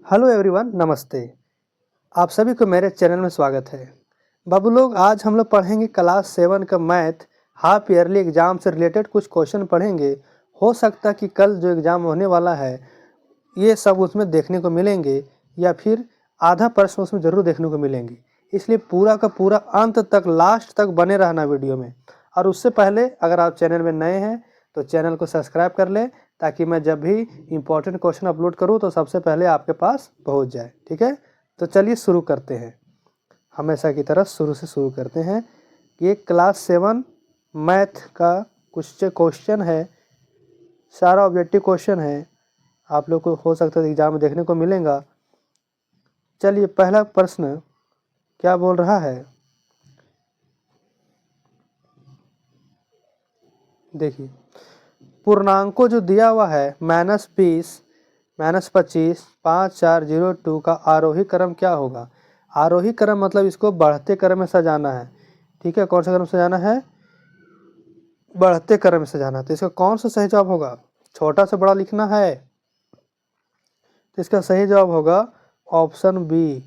Hello everyone, नमस्ते। आप सभी को मेरे चैनल में स्वागत है। बाबू लोग, आज हम लोग पढ़ेंगे क्लास 7 का मैथ हाफ ईयरली एग्ज़ाम से रिलेटेड कुछ क्वेश्चन पढ़ेंगे। हो सकता है कि कल जो एग्ज़ाम होने वाला है ये सब उसमें देखने को मिलेंगे या फिर आधा प्रश्न उसमें ज़रूर देखने को मिलेंगे। इसलिए पूरा का पूरा अंत तक, लास्ट तक बने रहना वीडियो में। और उससे पहले अगर आप चैनल में नए हैं तो चैनल को सब्सक्राइब कर लें, ताकि मैं जब भी इम्पोर्टेंट क्वेश्चन अपलोड करूं तो सबसे पहले आपके पास पहुंच जाए। ठीक है, तो चलिए शुरू करते हैं। हमेशा की तरह शुरू से शुरू करते हैं। ये क्लास 7 मैथ का कुछ क्वेश्चन है, सारा ऑब्जेक्टिव क्वेश्चन है। आप लोग को हो सकता है एग्जाम में देखने को मिलेगा। चलिए, पहला प्रश्न क्या बोल रहा है, देखिए। पूर्णांकों जो दिया हुआ है -20, -25, 5, 4, 0, 2 का आरोही क्रम क्या होगा। आरोही क्रम मतलब इसको बढ़ते क्रम में सजाना है। ठीक है, कौन सा क्रम सजाना है, बढ़ते क्रम में सजाना है। तो इसका कौन सा सही जवाब होगा, छोटा से बड़ा लिखना है। तो इसका सही जवाब होगा ऑप्शन बी।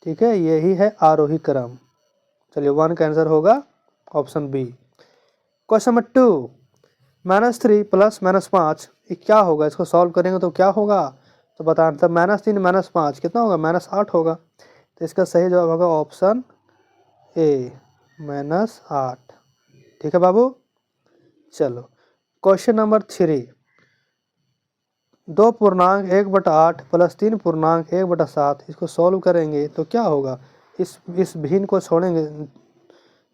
ठीक है, यही है आरोही क्रम। चलिए, 1 का आंसर होगा option B. Question number 2, -3 plus -5 ये क्या होगा। इसको सॉल्व करेंगे तो क्या होगा, तो बताना था। -3 -5 कितना होगा, -8 होगा। तो इसका सही जवाब होगा ऑप्शन ए, -8। ठीक है बाबू। चलो, क्वेश्चन नंबर 3, 2.1/8 प्लस 3.1/7 इसको सॉल्व करेंगे तो क्या होगा। इस भिन्न को छोड़ेंगे,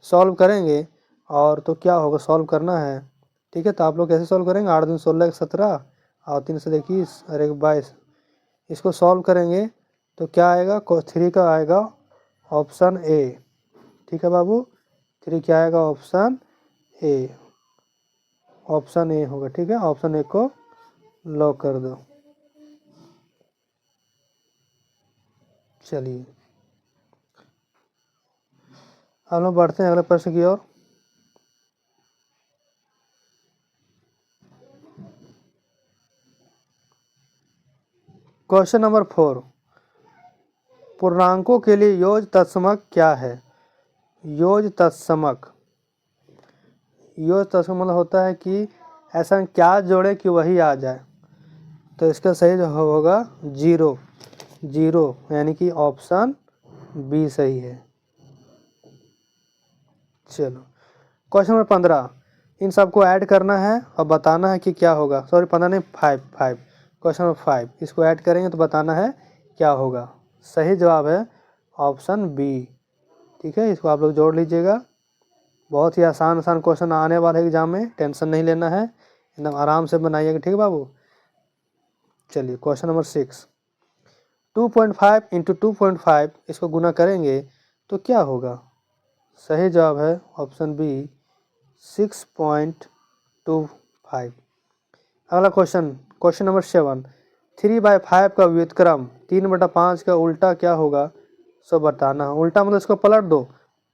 सॉल्व करेंगे और तो क्या होगा, सॉल्व करना है। ठीक है, तो आप लोग कैसे सॉल्व करेंगे, 8 दूनी 16 17 और 3 से 21 और 1 22। इसको सॉल्व करेंगे तो क्या आएगा, 3 का आएगा ऑप्शन ए। ठीक है बाबू, 3 क्या आएगा, ऑप्शन ए। ऑप्शन ए होगा। ठीक है, ऑप्शन ए को लॉक कर दो। चलिए, हम लोग बढ़ते हैं अगले प्रश्न की ओर। क्वेश्चन नंबर 4, पूर्णांकों के लिए योज तत्समक क्या है। योज तत्समक, योज तत्समक मतलब होता है कि ऐसा क्या जोड़े कि वही आ जाए। तो इसका सही जो होगा 0, यानी कि ऑप्शन बी सही है। चलो, क्वेश्चन नंबर 15, इन सबको ऐड करना है और बताना है कि क्या होगा। सॉरी, 15 नहीं, 5। क्वेश्चन नंबर 5, इसको ऐड करेंगे तो बताना है क्या होगा। सही जवाब है ऑप्शन बी। ठीक है, इसको आप लोग जोड़ लीजिएगा। बहुत ही आसान क्वेश्चन आने वाले एग्जाम में, टेंशन नहीं लेना है, एकदम आराम से बनाइएगा। ठीक है बाबू। चलिए, क्वेश्चन नंबर 6, 2.5 × 2.5 इसको गुना करेंगे तो क्या होगा। सही जवाब है ऑप्शन बी, 6.25। अगला क्वेश्चन, क्वेश्चन नंबर 7, 3/5 का व्युत्क्रम 3/5 का उल्टा क्या होगा, सो बताना। उल्टा मतलब इसको पलट दो,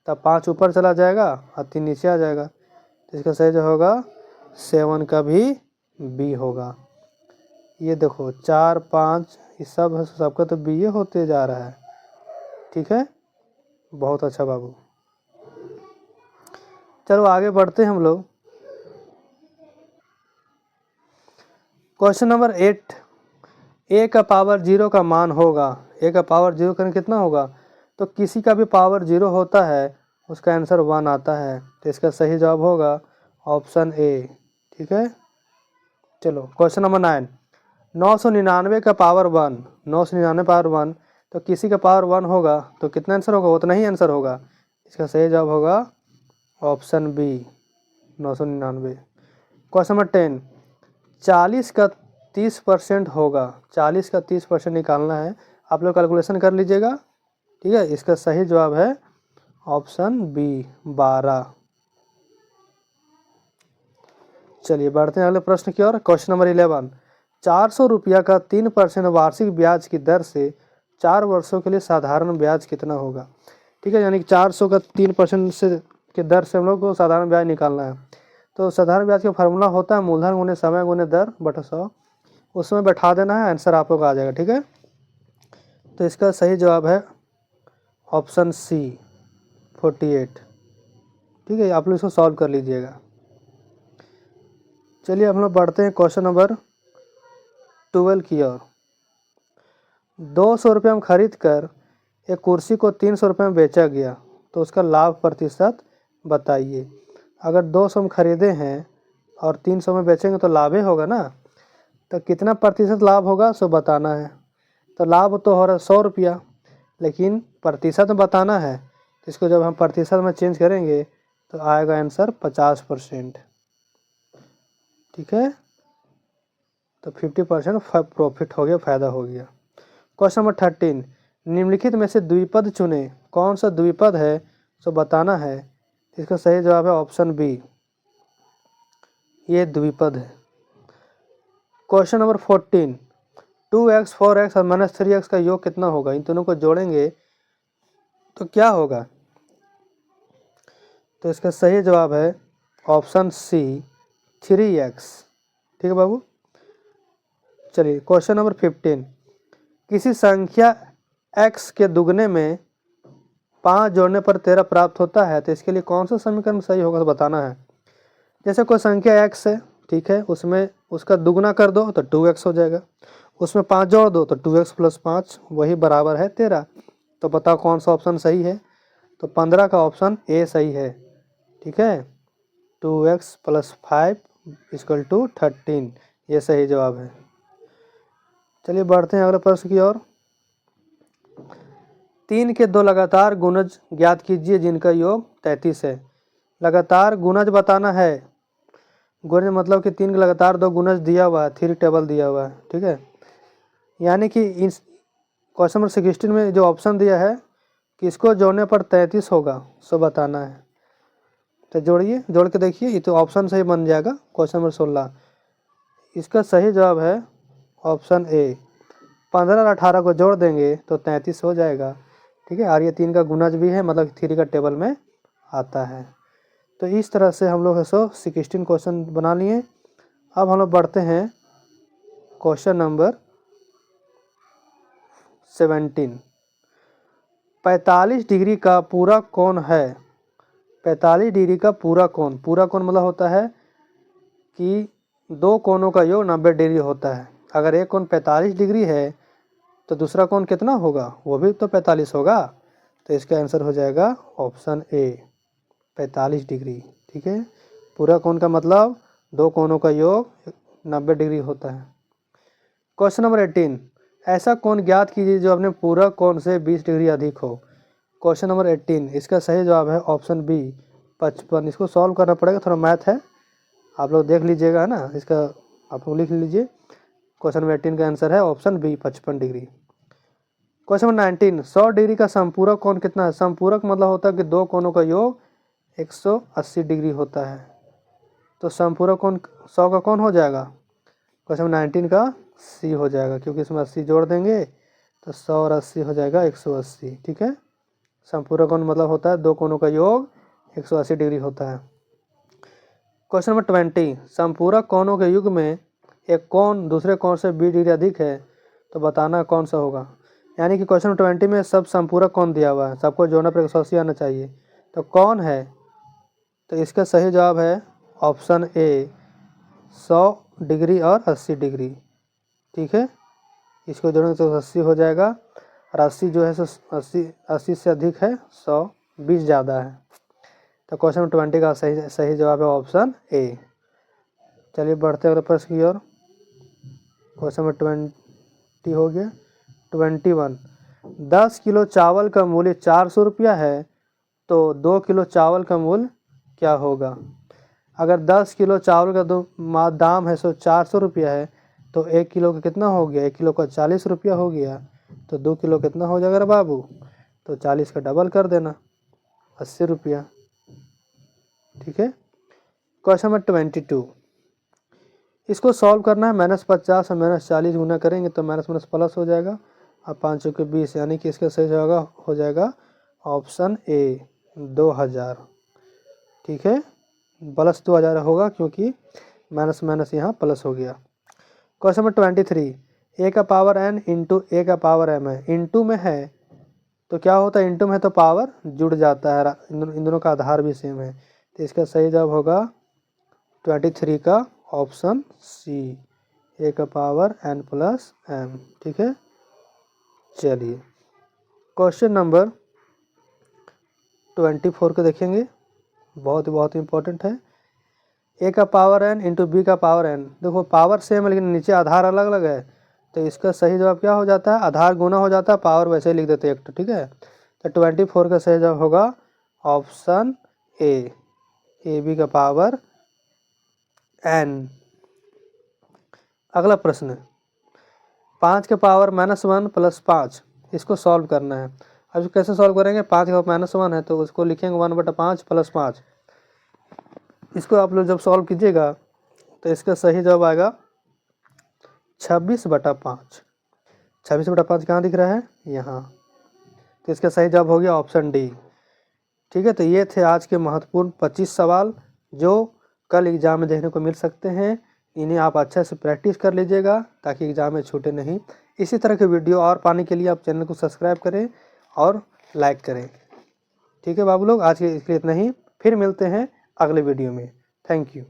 तब 5 ऊपर चला जाएगा और 3 नीचे आ जाएगा। तो इसका सही जो होगा 7 का भी बी होगा। ये देखो 4 5 ये सब सबका तो बी होते जा रहा है। ठीक है, बहुत अच्छा बाबू। चलो आगे बढ़ते हैं हम लोग। क्वेश्चन नंबर 8, ए का पावर 0 का मान होगा। ए का पावर 0 का कितना होगा, तो किसी का भी पावर 0 होता है उसका आंसर 1 आता है। तो इसका सही जवाब होगा ऑप्शन ए। ठीक है, चलो क्वेश्चन नंबर 9, 999 का पावर 1, 999 पावर 1, तो किसी का पावर 1 होगा तो कितना आंसर होगा, उतना ही आंसर होगा। इसका सही जवाब होगा ऑप्शन बी, 999। क्वेश्चन नंबर 10, 40 का 30% होगा। 40 का 30% निकालना है, आप लोग कैलकुलेशन कर लीजिएगा। ठीक है, इसका सही जवाब है ऑप्शन बी, 12। चलिए बढ़ते हैं अगले प्रश्न की ओर। क्वेश्चन नंबर 11, 400 रुपया का 3% वार्षिक ब्याज की दर से 4 वर्षों के लिए साधारण ब्याज कितना होगा। ठीक है, यानी कि 400 का 3% से के दर से हम लोग को साधारण ब्याज निकालना है। तो साधारण ब्याज का फार्मूला होता है मूलधन गुने समय गुने दर बटा 100। उसमें बैठा देना है, आंसर आप लोग आ जाएगा। ठीक है, तो इसका सही जवाब है ऑप्शन सी 48। ठीक है, आप लोग इसको सॉल्व कर लीजिएगा। चलिए हम लोग बढ़ते हैं क्वेश्चन नंबर 12 की ओर। 200 रुपये में खरीद कर एक कुर्सी को 300 रुपये में बेचा गया तो उसका लाभ प्रतिशत बताइए। अगर 200 में खरीदे हैं और 300 में बेचेंगे तो लाभ ही होगा ना, तो कितना प्रतिशत लाभ होगा सो बताना है। तो लाभ तो हो रहा है 100 रुपया, लेकिन प्रतिशत में बताना है, तो इसको जब हम प्रतिशत में चेंज करेंगे तो आएगा आंसर 50%। ठीक है, तो 50% प्रॉफिट हो गया, फ़ायदा हो गया। क्वेश्चन नंबर 13, निम्नलिखित में से द्विपद चुने, कौन सा द्विपद है सो बताना है। इसका सही जवाब है ऑप्शन बी, ये द्विपद है। क्वेश्चन नंबर 14, 2x 4x और -3x का योग कितना होगा, इन दोनों को जोड़ेंगे तो क्या होगा। तो इसका सही जवाब है ऑप्शन सी 3x। ठीक है बाबू। चलिए क्वेश्चन नंबर 15, किसी संख्या x के दुगने में 5 जोड़ने पर 13 प्राप्त होता है, तो इसके लिए कौन सा समीकरण सही होगा तो बताना है। जैसे कोई संख्या x है, ठीक है, उसमें उसका दुगना कर दो तो 2x हो जाएगा, उसमें 5 जोड़ दो तो 2x + 5 वही बराबर है 13। तो बताओ कौन सा ऑप्शन सही है। तो 15 का ऑप्शन ए सही है। ठीक है, 2x + 5 = 13, ये सही जवाब है। चलिए बढ़ते हैं अगले प्रश्न की ओर। 3 के 2 लगातार गुणज ज्ञात कीजिए जिनका योग 33 है। लगातार गुणज बताना है। गुणज मतलब कि 3 के लगातार 2 गुणज दिया हुआ है, 3 टेबल दिया हुआ है। ठीक है, यानी कि इस क्वेश्चन नंबर 16 में जो ऑप्शन दिया है किसको जोड़ने पर 33 होगा सो बताना है। तो जोड़िए, जोड़ के देखिए, ये तो ऑप्शन सही बन जाएगा। क्वेश्चन नंबर 16, इसका सही जवाब है ऑप्शन ए, 15 और 18 को जोड़ देंगे तो 33 हो जाएगा। ठीक है, और ये 3 का गुणज भी है, मतलब 3 का टेबल में आता है। तो इस तरह से हम लोग 16 क्वेश्चन बना लिए। अब हम लोग बढ़ते हैं क्वेश्चन नंबर 17, 45 डिग्री का पूरा कोण है। 45 डिग्री का पूरा कोण मतलब होता है कि दो कोणों का योग 90 डिग्री होता है। अगर एक कोण 45 डिग्री है तो दूसरा कोण कितना होगा, वो भी तो 45 होगा। तो इसका आंसर हो जाएगा ऑप्शन ए 45 डिग्री। ठीक है, पूरा कोण का मतलब दो कोणों का योग 90 डिग्री होता है। क्वेश्चन नंबर 18, ऐसा कोण ज्ञात कीजिए जो अपने पूरा कोण से 20 डिग्री अधिक हो। क्वेश्चन नंबर 18, इसका सही जवाब है ऑप्शन बी 55। इसको सॉल्व करना पड़ेगा, थोड़ा मैथ है, आप लोग देख लीजिएगा, है ना। इसका आप लोग लिख लीजिए। क्वेश्चन नंबर 18 का आंसर है option B 55 degree. Question number 19, 100 degree का समपूरक कोण कितना है। समपूरक मतलब होता है कि दो कोणों का योग 180 डिग्री होता है। तो समपूरक कोण 100 का कौन हो जाएगा, क्वेश्चन नंबर 19 का सी हो जाएगा, क्योंकि इसमें 80 जोड़ देंगे तो 100 और 80 हो जाएगा 180। ठीक है, समपूरक कोण मतलब होता है दो कोणों का योग 180 डिग्री होता है। क्वेश्चन नंबर 20, समपूरक कोणों के युग में एक कोण दूसरे कोण से 20 डिग्री अधिक है तो बताना कौन सा होगा। यानी कि क्वेश्चन नंबर 20 में सब समपूरक कोण दिया हुआ है, सबको जोड़ना पर 180 आना चाहिए, तो कौन है। तो इसका सही जवाब है ऑप्शन ए 100 डिग्री और 80 डिग्री। ठीक है, इसको जोड़ेंगे तो 80 हो जाएगा, और 80 जो है सो 80 से अधिक है, 100 20 ज़्यादा है। तो क्वेश्चन नंबर 20 का सही जवाब है ऑप्शन ए। चलिए बढ़ते अगले प्रश्न की ओर। क्वेश्चन नंबर 20 हो गया। 21, 10 किलो चावल का मूल्य 400 रुपया है तो 2 किलो चावल का मूल्य क्या होगा। अगर 10 किलो चावल का दाम है सो 400 रुपया है तो 1 किलो का कितना हो गया, 1 किलो का 40 रुपया हो गया, तो 2 किलो कितना हो जाएगा बाबू। तो 40 का डबल कर देना, 80 रुपया। ठीक है, क्वेश्चन नंबर 22, इसको सॉल्व करना है। -50 और -40 गुना करेंगे तो माइनस माइनस प्लस हो जाएगा, और 5 चौके 20, यानी कि इसका सही जगह हो जाएगा ऑप्शन ए 2000। ठीक है, प्लस 2000 होगा क्योंकि माइनस माइनस यहाँ प्लस हो गया। क्वेश्चन नंबर 23, ए का पावर n इंटू ए का पावर m है, इंटू में है तो क्या होता है, इंटू में है तो पावर जुड़ जाता है, इन दोनों का आधार भी सेम है। तो इसका सही जवाब होगा 23 का ऑप्शन सी, ए का पावर n प्लस m। ठीक है, चलिए क्वेश्चन नंबर 24 को देखेंगे, बहुत इंपॉर्टेंट है। ए का पावर n इंटू बी का पावर n, देखो पावर सेम है लेकिन नीचे आधार अलग अलग है, तो इसका सही जवाब क्या हो जाता है, आधार गुना हो जाता है, पावर वैसे ही लिख देते हैं एक, ठीक है। तो 24 का सही जवाब होगा ऑप्शन ए बी का पावर n। अगला प्रश्न, 5 के पावर -1 प्लस 5, इसको सॉल्व करना है। अब इसको कैसे सॉल्व करेंगे, 5 का -1 है तो उसको लिखेंगे 1/5 प्लस 5। इसको आप लोग जब सॉल्व कीजिएगा तो इसका सही जवाब आएगा 26/5। 26/5 कहाँ दिख रहा है, यहाँ। तो इसका सही जवाब हो गया ऑप्शन डी। ठीक है, तो ये थे आज के महत्वपूर्ण 25 सवाल जो कल एग्जाम में देखने को मिल सकते हैं। इन्हें आप अच्छे से प्रैक्टिस कर लीजिएगा ताकि एग्जाम में छूटे नहीं। इसी तरह के वीडियो और पाने के लिए आप चैनल को सब्सक्राइब करें और लाइक करें। ठीक है बाबू लोग, आज के लिए इतना ही, फिर मिलते हैं अगले वीडियो में। Thank you.